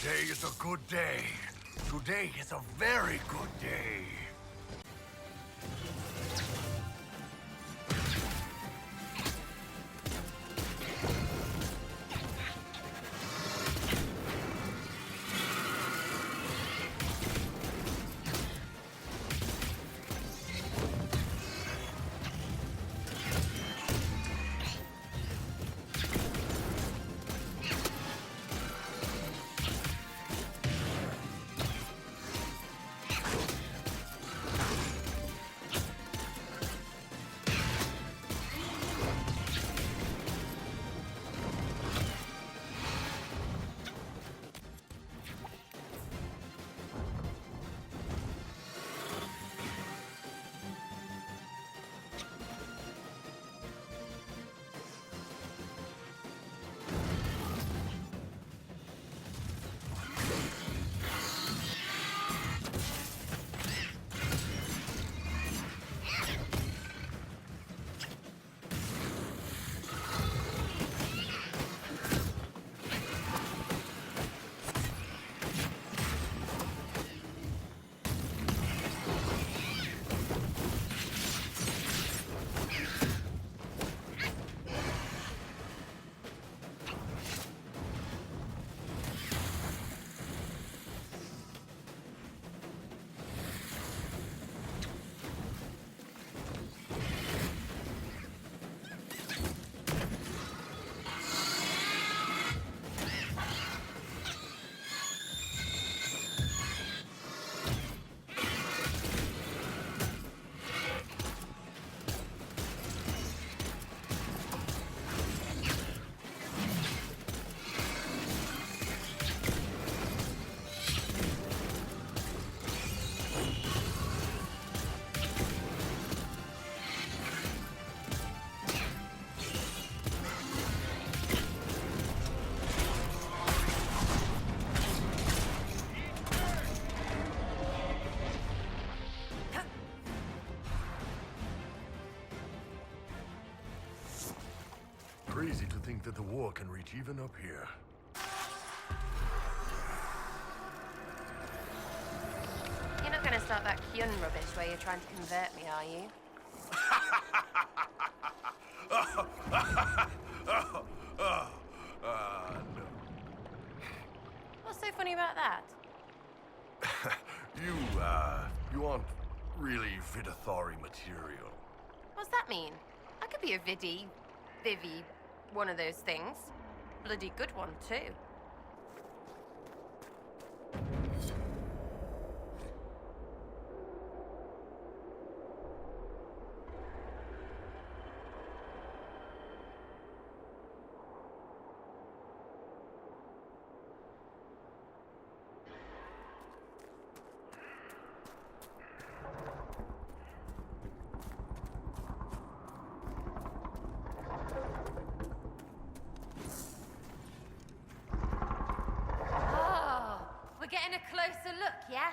Today is a good day. Today is a very good day. Crazy to think that the war can reach even up here. You're not going to start that Kyun rubbish where you're trying to convert me, are you? No. What's so funny about that? You aren't really Vidathari material. What's that mean? I could be a Vivi, one of those things. Bloody good one, too. We're getting a closer look, yeah?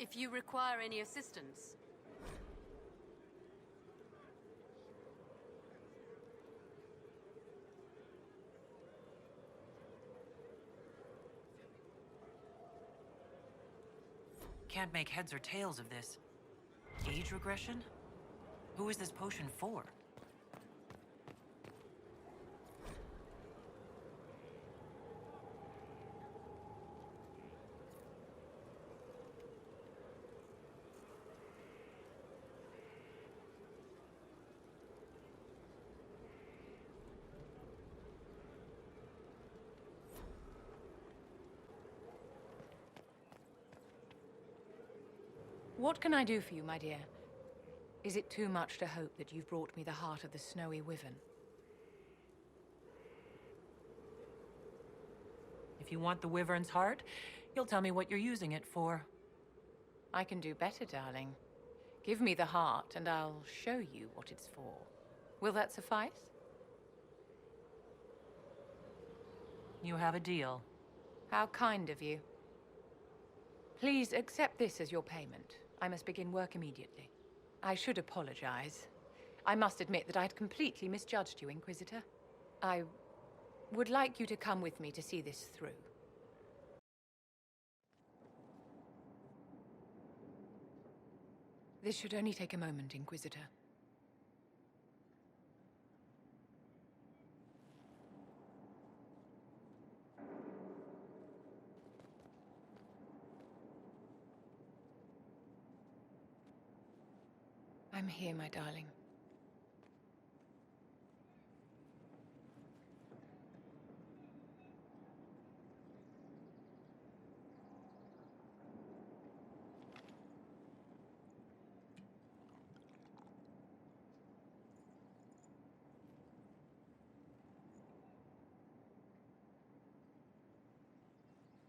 If you require any assistance. Can't make heads or tails of this. Age regression? Who is this potion for? What can I do for you, my dear? Is it too much to hope that you've brought me the heart of the snowy wyvern? If you want the wyvern's heart, you'll tell me what you're using it for. I can do better, darling. Give me the heart, and I'll show you what it's for. Will that suffice? You have a deal. How kind of you. Please accept this as your payment. I must begin work immediately. I should apologize. I must admit that I'd completely misjudged you, Inquisitor. I would like you to come with me to see this through. This should only take a moment, Inquisitor. I'm here, my darling.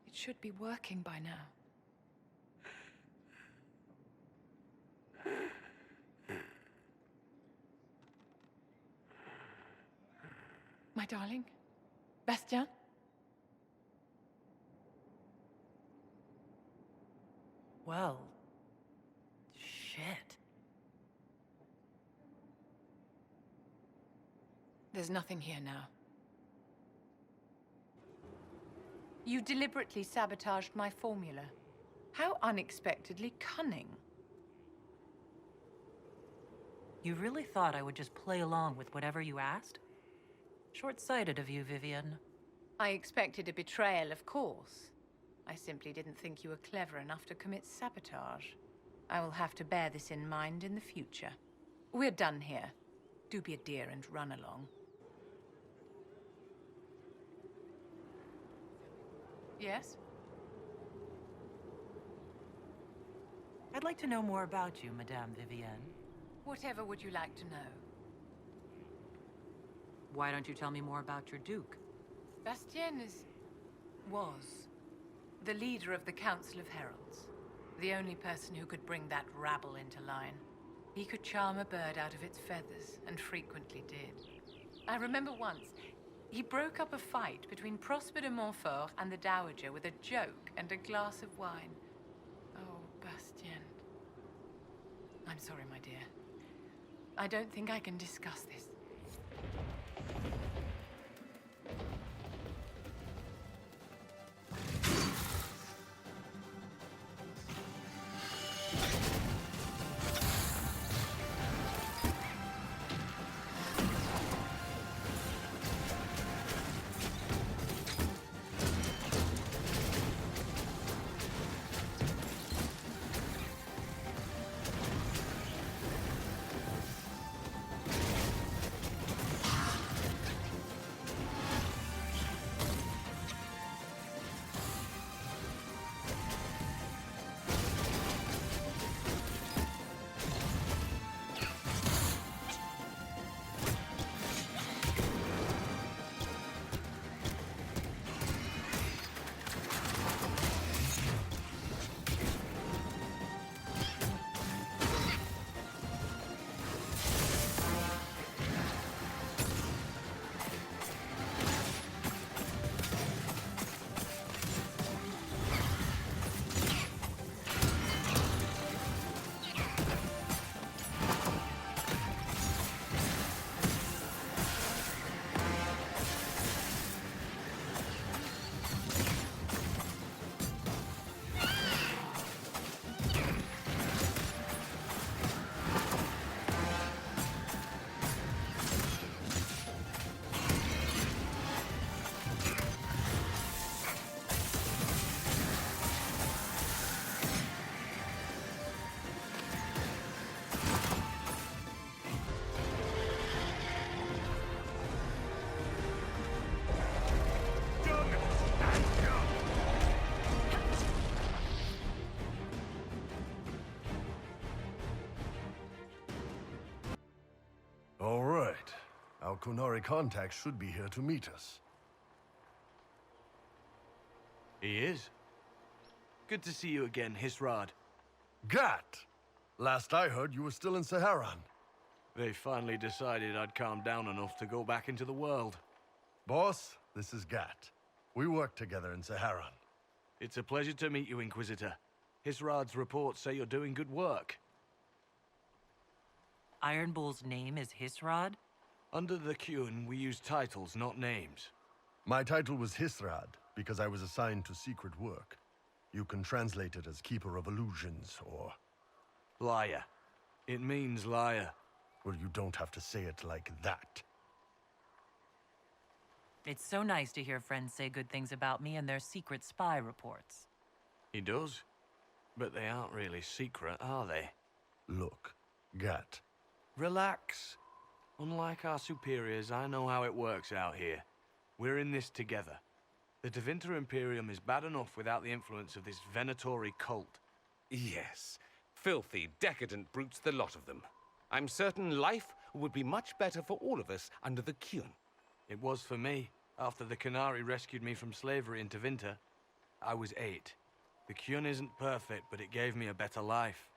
It should be working by now. My darling? Bastien? Well... shit. There's nothing here now. You deliberately sabotaged my formula. How unexpectedly cunning. You really thought I would just play along with whatever you asked? Short-sighted of you, Vivian. I expected a betrayal, of course. I simply didn't think you were clever enough to commit sabotage. I will have to bear this in mind in the future. We're done here. Do be a dear and run along. Yes? I'd like to know more about you, Madame Vivienne. Whatever would you like to know? Why don't you tell me more about your Duke? Bastien was the leader of the Council of Heralds. The only person who could bring that rabble into line. He could charm a bird out of its feathers, and frequently did. I remember once, he broke up a fight between Prosper de Montfort and the Dowager with a joke and a glass of wine. Oh, Bastien. I'm sorry, my dear. I don't think I can discuss this. our Kunari contact should be here to meet us. He is. Good to see you again, Hisrad. Gat! Last I heard, you were still in Saharan. They finally decided I'd calmed down enough to go back into the world. Boss, this is Gat. We work together in Saharan. It's a pleasure to meet you, Inquisitor. Hisrad's reports say you're doing good work. Iron Bull's name is Hisrad? Under the Qun, we use titles, not names. My title was Hisrad because I was assigned to secret work. You can translate it as Keeper of Illusions, or... Liar. It means liar. Well, you don't have to say it like that. It's so nice to hear friends say good things about me in their secret spy reports. He does. But they aren't really secret, are they? Look, Gat. Relax. Unlike our superiors, I know how it works out here. We're in this together. The Tevinter Imperium is bad enough without the influence of this Venatori cult. Yes. Filthy, decadent brutes, the lot of them. I'm certain life would be much better for all of us under the Qun. It was for me, after the Qunari rescued me from slavery in Tevinter. I was 8. The Qun isn't perfect, but it gave me a better life.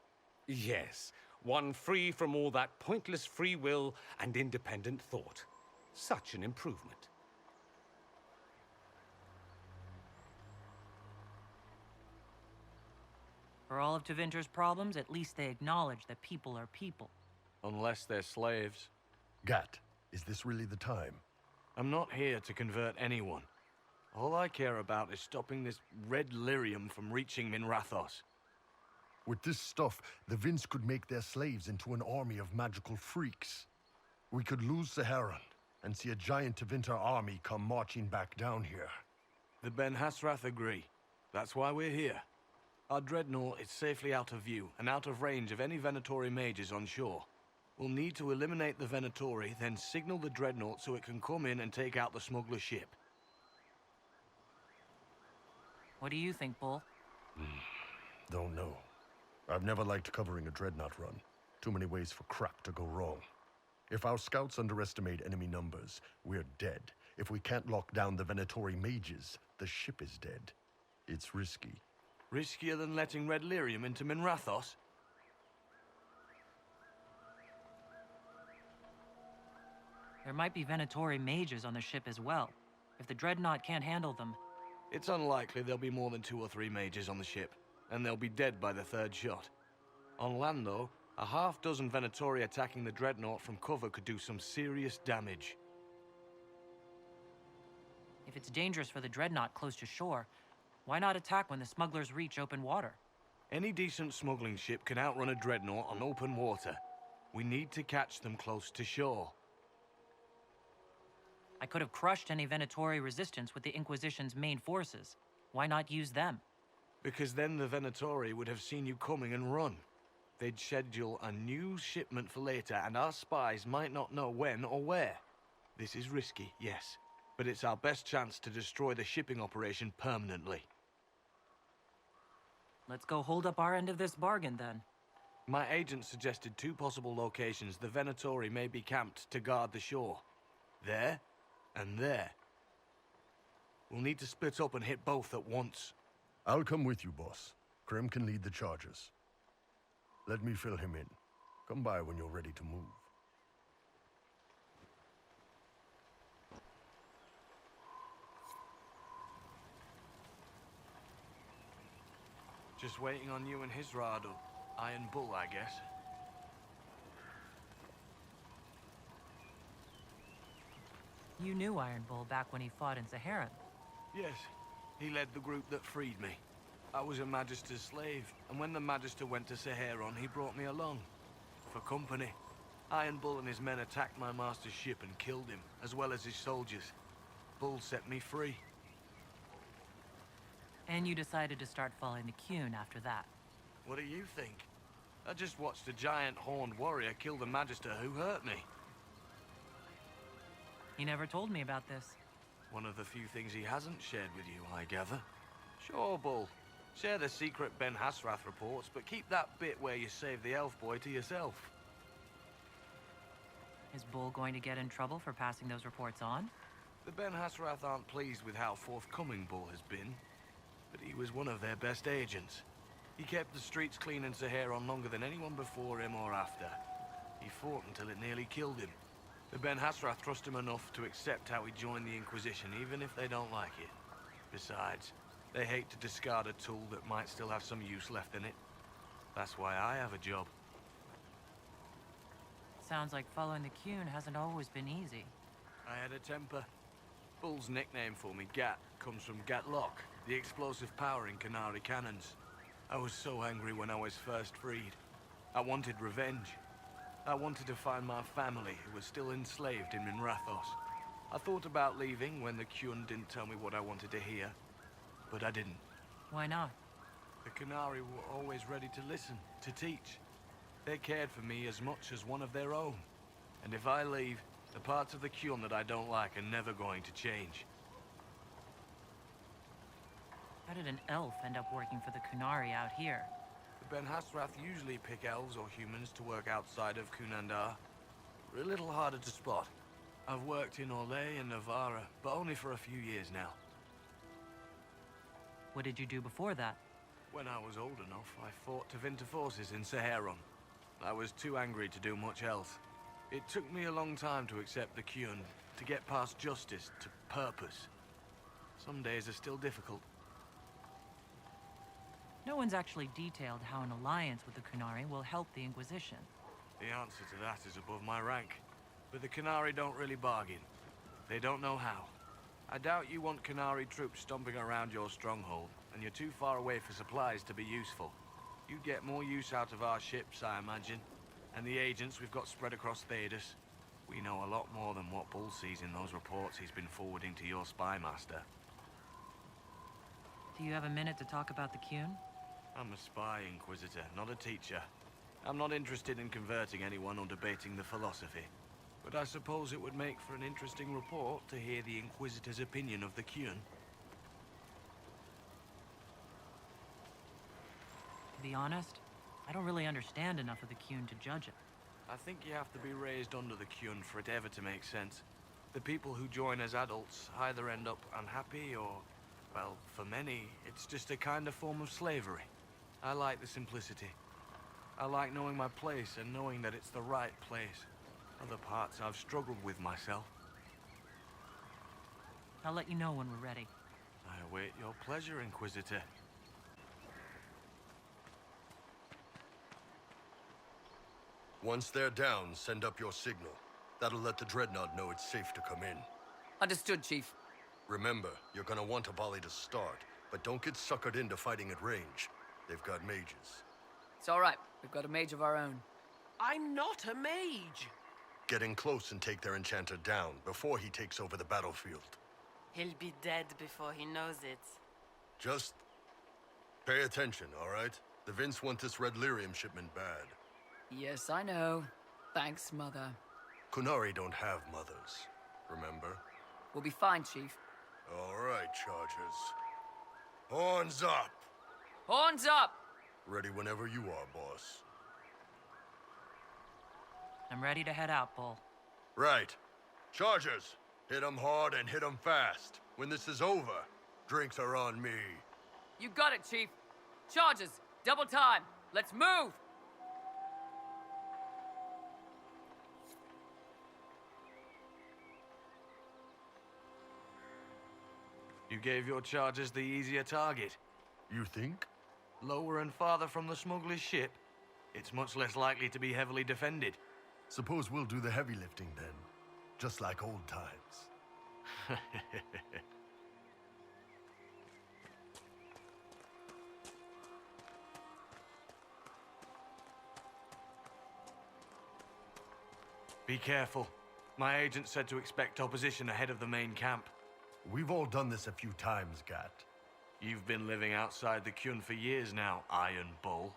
Yes, one free from all that pointless free will and independent thought. Such an improvement. For all of Tevinter's problems, at least they acknowledge that people are people. Unless they're slaves. Gat, is this really the time? I'm not here to convert anyone. All I care about is stopping this red lyrium from reaching Minrathos. With this stuff, the Vince could make their slaves into an army of magical freaks. We could lose Saharan and see a giant Tevinter army come marching back down here. The Ben Hasrath agree. That's why we're here. Our dreadnought is safely out of view and out of range of any Venatori mages on shore. We'll need to eliminate the Venatori, then signal the dreadnought so it can come in and take out the smuggler ship. What do you think, Bull? Don't know. I've never liked covering a dreadnought run. Too many ways for crap to go wrong. If our scouts underestimate enemy numbers, we're dead. If we can't lock down the Venatori mages, the ship is dead. It's risky. Riskier than letting red lyrium into Minrathos? There might be Venatori mages on the ship as well. If the dreadnought can't handle them... It's unlikely there'll be more than 2 or 3 mages on the ship, and they'll be dead by the 3rd shot. On land, though, a half-dozen Venatori attacking the dreadnought from cover could do some serious damage. If it's dangerous for the dreadnought close to shore, why not attack when the smugglers reach open water? Any decent smuggling ship can outrun a dreadnought on open water. We need to catch them close to shore. I could have crushed any Venatori resistance with the Inquisition's main forces. Why not use them? Because then the Venatori would have seen you coming and run. They'd schedule a new shipment for later, and our spies might not know when or where. This is risky, yes, but it's our best chance to destroy the shipping operation permanently. Let's go hold up our end of this bargain, then. My agent suggested 2 possible locations the Venatori may be camped to guard the shore. There, and there. We'll need to split up and hit both at once. I'll come with you, boss. Krim can lead the charges. Let me fill him in. Come by when you're ready to move. Just waiting on you and Hisrad, or Iron Bull, I guess. You knew Iron Bull back when he fought in Saharan. Yes, he led the group that freed me. I was a Magister's slave, and when the Magister went to Saharan, he brought me along. For company. Iron Bull and his men attacked my master's ship and killed him, as well as his soldiers. Bull set me free. And you decided to start following the Qun after that. What do you think? I just watched a giant horned warrior kill the Magister who hurt me. He never told me about this. One of the few things he hasn't shared with you, I gather. Sure, Bull. Share the secret Ben Hasrath reports, but keep that bit where you saved the elf boy to yourself. Is Bull going to get in trouble for passing those reports on? The Ben Hasrath aren't pleased with how forthcoming Bull has been, but he was one of their best agents. He kept the streets clean in Saharon longer than anyone before him or after. He fought until it nearly killed him. The Ben Hasrath trust him enough to accept how he joined the Inquisition, even if they don't like it. Besides, they hate to discard a tool that might still have some use left in it. That's why I have a job. Sounds like following the Qun hasn't always been easy. I had a temper. Bull's nickname for me, Gat, comes from Gatlock, the explosive power in Canary cannons. I was so angry when I was first freed. I wanted revenge. I wanted to find my family, who was still enslaved in Minrathos. I thought about leaving when the Qun didn't tell me what I wanted to hear, but I didn't. Why not? The Canary were always ready to listen, to teach. They cared for me as much as one of their own. And if I leave, the parts of the Qun that I don't like are never going to change. How did an elf end up working for the Qunari out here? The Ben Hasrath usually pick elves or humans to work outside of Kunandar. We're a little harder to spot. I've worked in Orlais and Navarra, but only for a few years now. What did you do before that? When I was old enough, I fought Tevinter forces in Saharon. I was too angry to do much else. It took me a long time to accept the Qun, to get past justice to purpose. Some days are still difficult. No one's actually detailed how an alliance with the Qunari will help the Inquisition. The answer to that is above my rank. But the Qunari don't really bargain. They don't know how. I doubt you want Qunari troops stomping around your stronghold, and you're too far away for supplies to be useful. You'd get more use out of our ships, I imagine. And the agents we've got spread across Thedas. We know a lot more than what Bull sees in those reports he's been forwarding to your spy master. Do you have a minute to talk about the Qun? I'm a spy, Inquisitor, not a teacher. I'm not interested in converting anyone or debating the philosophy. But I suppose it would make for an interesting report to hear the Inquisitor's opinion of the Qun. To be honest, I don't really understand enough of the Qun to judge it. I think you have to be raised under the Qun for it ever to make sense. The people who join as adults either end up unhappy or, well, for many, it's just a kind of form of slavery. I like the simplicity. I like knowing my place and knowing that it's the right place. Other parts I've struggled with myself. I'll let you know when we're ready. I await your pleasure, Inquisitor. Once they're down, send up your signal. That'll let the Dreadnought know it's safe to come in. Understood, Chief. Remember, you're gonna want a volley to start, but don't get suckered into fighting at range. They've got mages. It's all right. We've got a mage of our own. I'm not a mage. Get in close and take their enchanter down before he takes over the battlefield. He'll be dead before he knows it. Just pay attention, all right? The Vince want this red lyrium shipment bad. Yes, I know. Thanks, Mother. Qunari don't have mothers, remember? We'll be fine, Chief. All right, Chargers. Horns up! Horns up! Ready whenever you are, boss. I'm ready to head out, Bull. Right. Chargers, hit 'em hard and hit 'em fast. When this is over, drinks are on me. You got it, Chief. Charges! Double time! Let's move! You gave your chargers the easier target. You think? Lower and farther from the smuggler's ship, it's much less likely to be heavily defended. Suppose we'll do the heavy lifting then. Just like old times. Be careful. My agent said to expect opposition ahead of the main camp. We've all done this a few times, Gat. You've been living outside the Qun for years now, Iron Bull.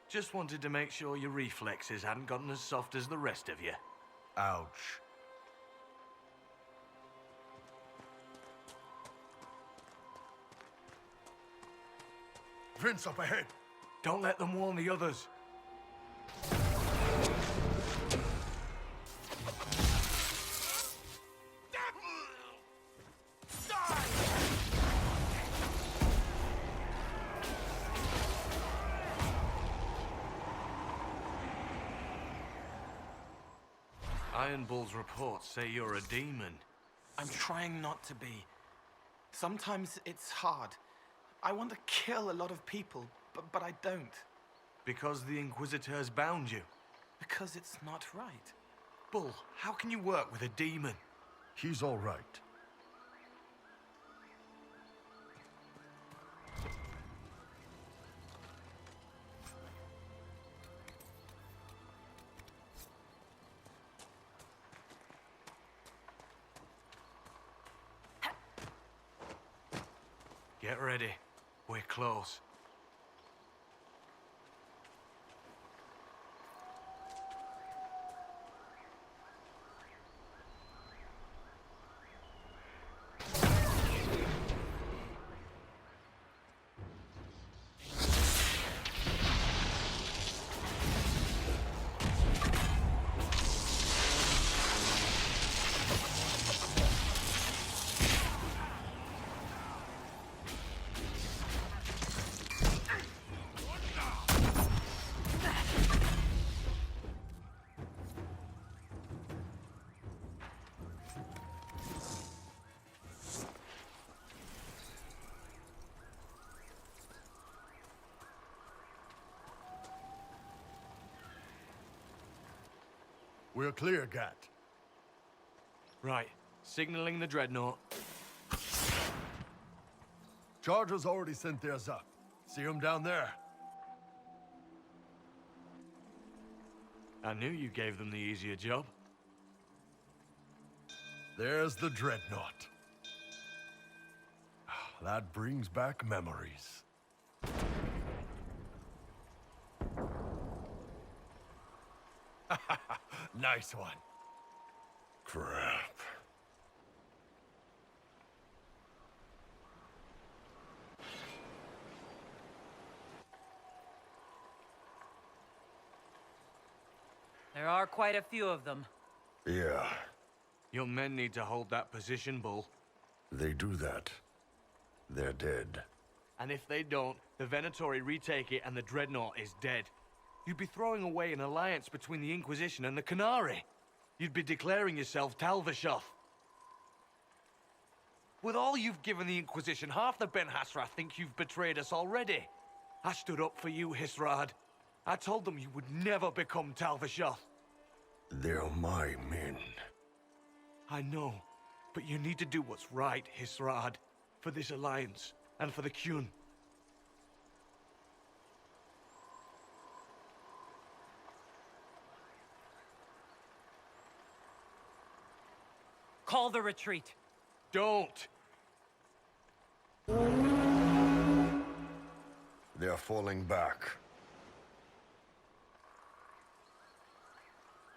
Just wanted to make sure your reflexes hadn't gotten as soft as the rest of you. Ouch. Vince up ahead! Don't let them warn the others. Iron Bull's reports say you're a demon. I'm trying not to be. Sometimes it's hard. I want to kill a lot of people, but I don't. Because the Inquisitor has bound you. Because it's not right. Bull, how can you work with a demon? He's all right. Get ready. We're close. We're clear, Gat. Right. Signaling the dreadnought. Chargers already sent theirs up. See them down there? I knew you gave them the easier job. There's the dreadnought. That brings back memories. Nice one. Crap. There are quite a few of them. Yeah, Your men need to hold that position, Bull. they do that. They're dead. And if they don't, the Venatori retake it and the dreadnought is dead. You'd be throwing away an alliance between the Inquisition and the Canary. You'd be declaring yourself Talvishoth. With all you've given the Inquisition, half the Ben Hasrath think you've betrayed us already. I stood up for you, Hisrad. I told them you would never become Talvishoth. They're my men. I know, but you need to do what's right, Hisrad. For this alliance, and for the Qun. Call the retreat. Don't! They're falling back.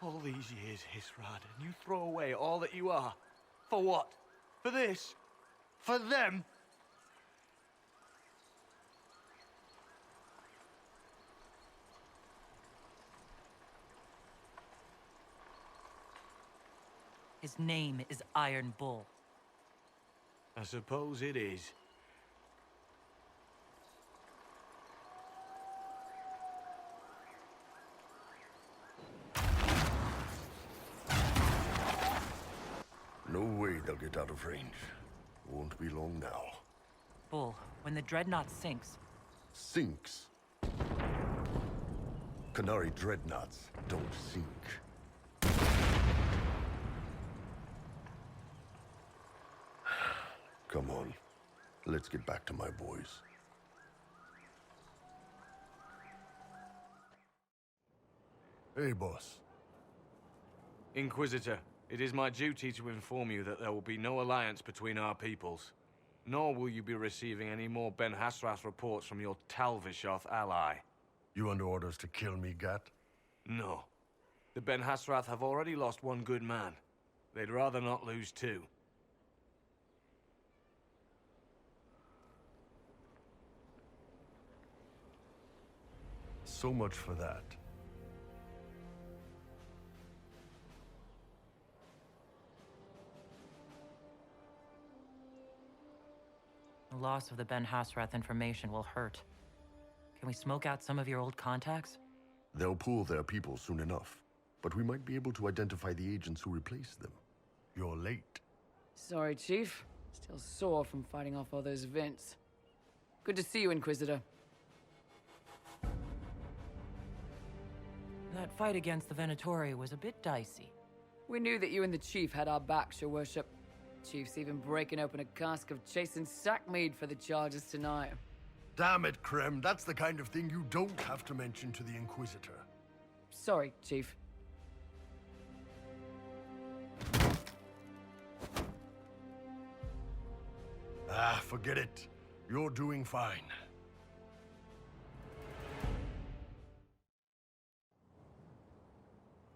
All these years, Hisrad, and you throw away all that you are. For what? For this? For them? His name is Iron Bull. I suppose it is. No way they'll get out of range. Won't be long now. Bull, when the dreadnought sinks, Sinks. Canary dreadnoughts don't sink. Come on. Let's get back to my boys. Hey, boss. Inquisitor, it is my duty to inform you that there will be no alliance between our peoples. Nor will you be receiving any more Ben Hasrath reports from your Talvishoth ally. You under orders to kill me, Gat? No. The Ben Hasrath have already lost one good man. They'd rather not lose two. So much for that. the loss of the Ben Hasrath information will hurt. Can we smoke out some of your old contacts? They'll pool their people soon enough. but we might be able to identify the agents who replaced them. You're late. Sorry, Chief. Still sore from fighting off all those vents. Good to see you, Inquisitor. That fight against the Venatori was a bit dicey. We knew that you and the Chief had our backs, Your Worship. Chief's even breaking open a cask of chasing sack mead for the charges tonight. Damn it, Krem. That's the kind of thing you don't have to mention to the Inquisitor. Sorry, Chief. Ah, forget it. You're doing fine.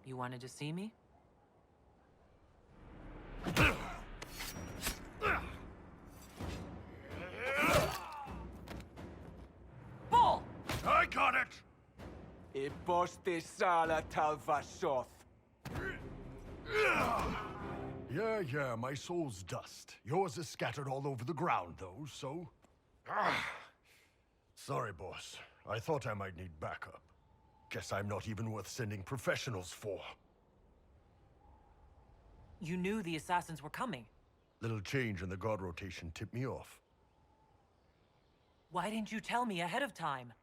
You wanted to see me? Ball! I got it! Yeah, my soul's dust. Yours is scattered all over the ground, though, so... Sorry, boss. I thought I might need backup. Guess I'm not even worth sending professionals for. You knew the assassins were coming. Little change in the guard rotation tipped me off. Why didn't you tell me ahead of time?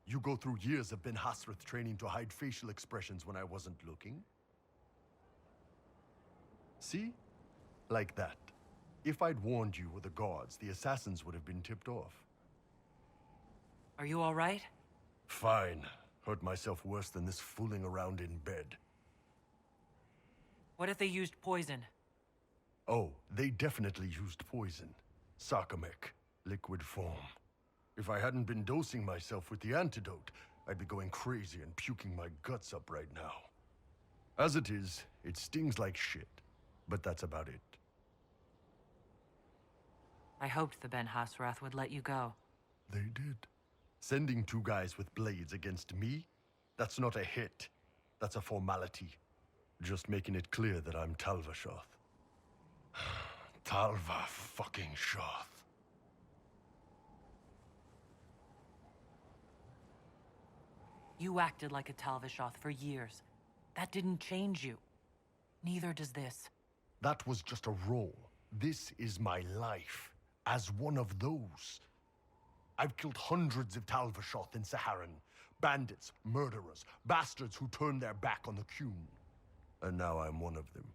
You go through years of Ben Hasrith training to hide facial expressions when I wasn't looking. See? Like that. If I'd warned you or the guards, the assassins would have been tipped off. Are you all right? Fine. Hurt myself worse than this fooling around in bed. What if they used poison? Oh, they definitely used poison. Sarcomec, liquid form. If I hadn't been dosing myself with the antidote, I'd be going crazy and puking my guts up right now. As it is, it stings like shit. But that's about it. I hoped the Ben Hasrath would let you go. They did. Sending 2 guys with blades against me? That's not a hit. That's a formality. Just making it clear that I'm Talvashoth. Talva fucking Shoth. You acted like a Talvishoth for years. That didn't change you. Neither does this. That was just a role. This is my life. As one of those. I've killed hundreds of Talvashoth in Saharan. Bandits, murderers, bastards who turned their back on the Qun. And now I'm one of them.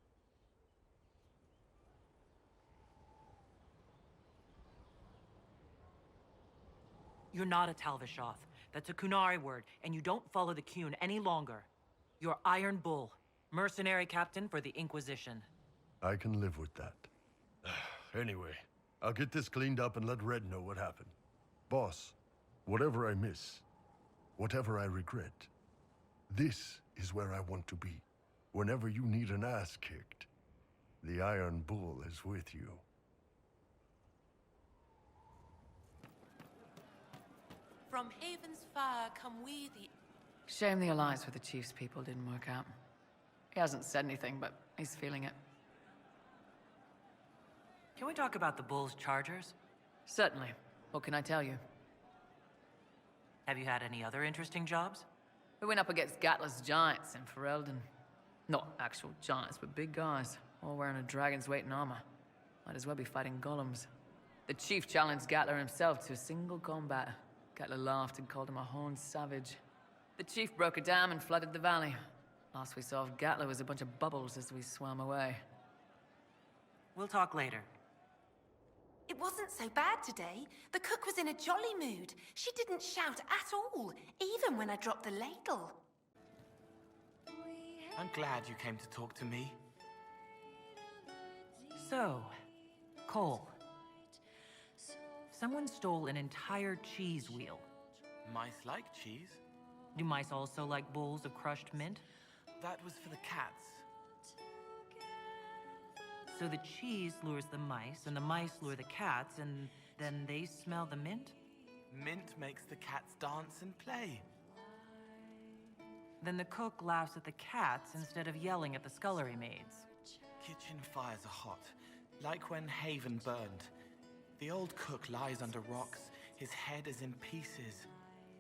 You're not a Talvishoth. That's a Kunari word, and you don't follow the Qun any longer. You're Iron Bull, mercenary captain for the Inquisition. I can live with that. Anyway, I'll get this cleaned up and let Red know what happened. Boss, whatever I miss, whatever I regret, this is where I want to be. Whenever you need an ass kicked, the Iron Bull is with you. From Haven's fire come we the... Shame the alliance with the Chief's people didn't work out. He hasn't said anything, but he's feeling it. Can we talk about the Bull's chargers? Certainly. What can I tell you? Have you had any other interesting jobs? We went up against Gatler's giants in Ferelden. Not actual giants, but big guys, all wearing a dragon's weight in armor. Might as well be fighting golems. The Chief challenged Gatler himself to a single combat. Gatler laughed and called him a horned savage. The Chief broke a dam and flooded the valley. Last we saw of Gatler was a bunch of bubbles as we swam away. We'll talk later. It wasn't so bad today. The cook was in a jolly mood. She didn't shout at all, even when I dropped the ladle. I'm glad you came to talk to me. So, Cole. Someone stole an entire cheese wheel. Mice like cheese. Do mice also like bowls of crushed mint? That was for the cats. So the cheese lures the mice, and the mice lure the cats, and then they smell the mint? Mint makes the cats dance and play. Then the cook laughs at the cats instead of yelling at the scullery maids. Kitchen fires are hot, like when Haven burned. The old cook lies under rocks. His head is in pieces.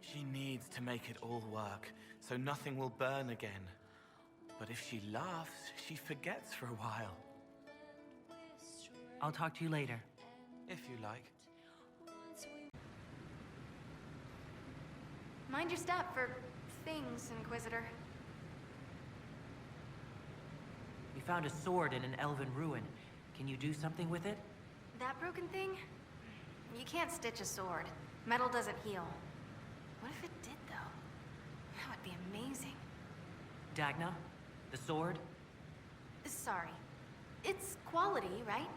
She needs to make it all work, so nothing will burn again. But if she laughs, she forgets for a while. I'll talk to you later. If you like. Mind your step for things, Inquisitor. We found a sword in an elven ruin. Can you do something with it? That broken thing? You can't stitch a sword. Metal doesn't heal. What if it did, though? That would be amazing. Dagna? The sword? Sorry. It's quality, right?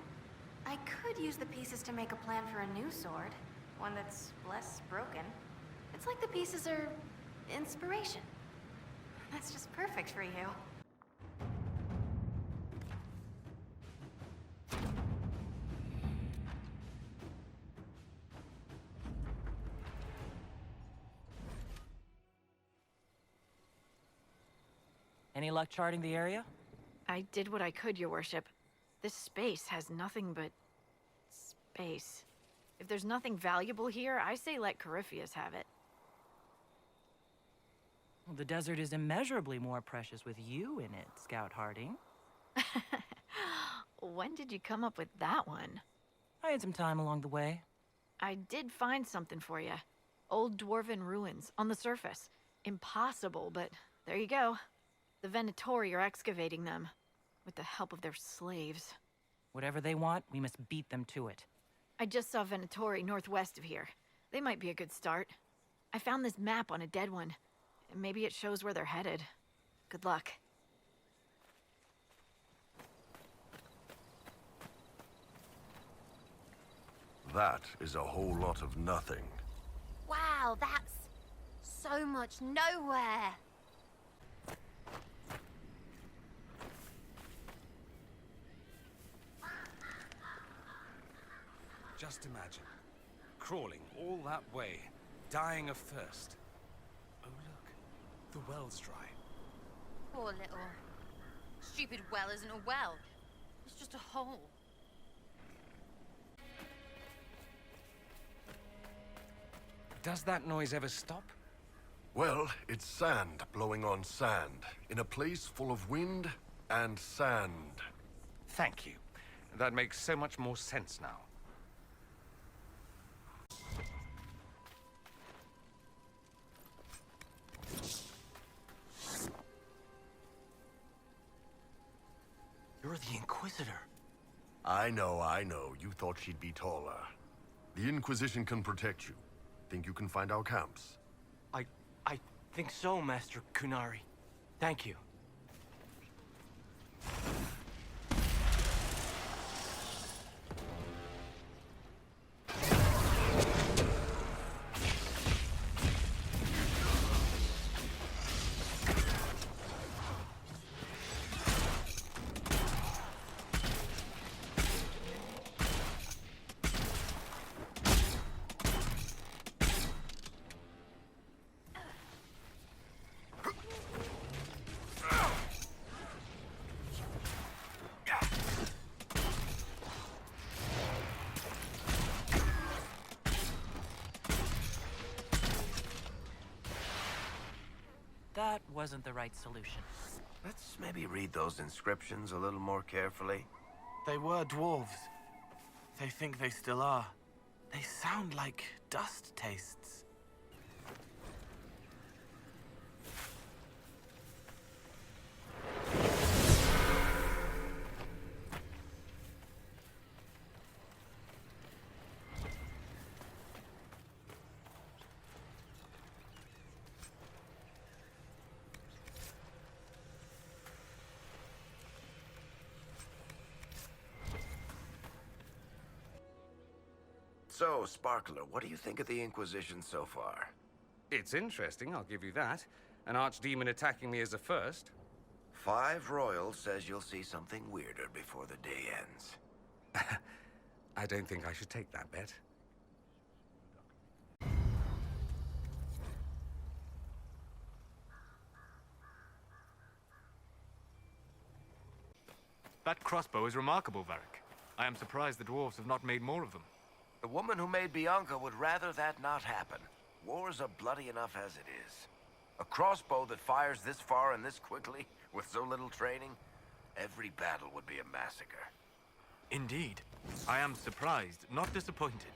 I could use the pieces to make a plan for a new sword. One that's less broken. It's like the pieces are inspiration. That's just perfect for you. Any luck charting the area? I did what I could, Your Worship. This space has nothing but... space. If there's nothing valuable here, I say let Corypheus have it. Well, the desert is immeasurably more precious with you in it, Scout Harding. When did you come up with that one? I had some time along the way. I did find something for you. Old dwarven ruins, on the surface. Impossible, but there you go. The Venatori are excavating them, with the help of their slaves. Whatever they want, we must beat them to it. I just saw Venatori northwest of here. They might be a good start. I found this map on a dead one. Maybe it shows where they're headed. Good luck. That is a whole lot of nothing. Wow, that's so much nowhere. Just imagine. Crawling all that way, dying of thirst. Oh look, the well's dry. Poor little... stupid well isn't a well. It's just a hole. Does that noise ever stop? Well, it's sand blowing on sand, in a place full of wind and sand. Thank you. That makes so much more sense now. You're the Inquisitor. I know. You thought she'd be taller. The Inquisition can protect you. Think you can find our camps? I think so, Master Kunari. Thank you. That wasn't the right solution. Let's maybe read those inscriptions a little more carefully. They were dwarves. They think they still are. They sound like dust tastes. So, Sparkler, what do you think of the Inquisition so far? It's interesting, I'll give you that. An archdemon attacking me as a first. 5 Royal says you'll see something weirder before the day ends. I don't think I should take that bet. That crossbow is remarkable, Varric. I am surprised the dwarves have not made more of them. The woman who made Bianca would rather that not happen. Wars are bloody enough as it is. A crossbow that fires this far and this quickly, with so little training, every battle would be a massacre. Indeed. I am surprised, not disappointed.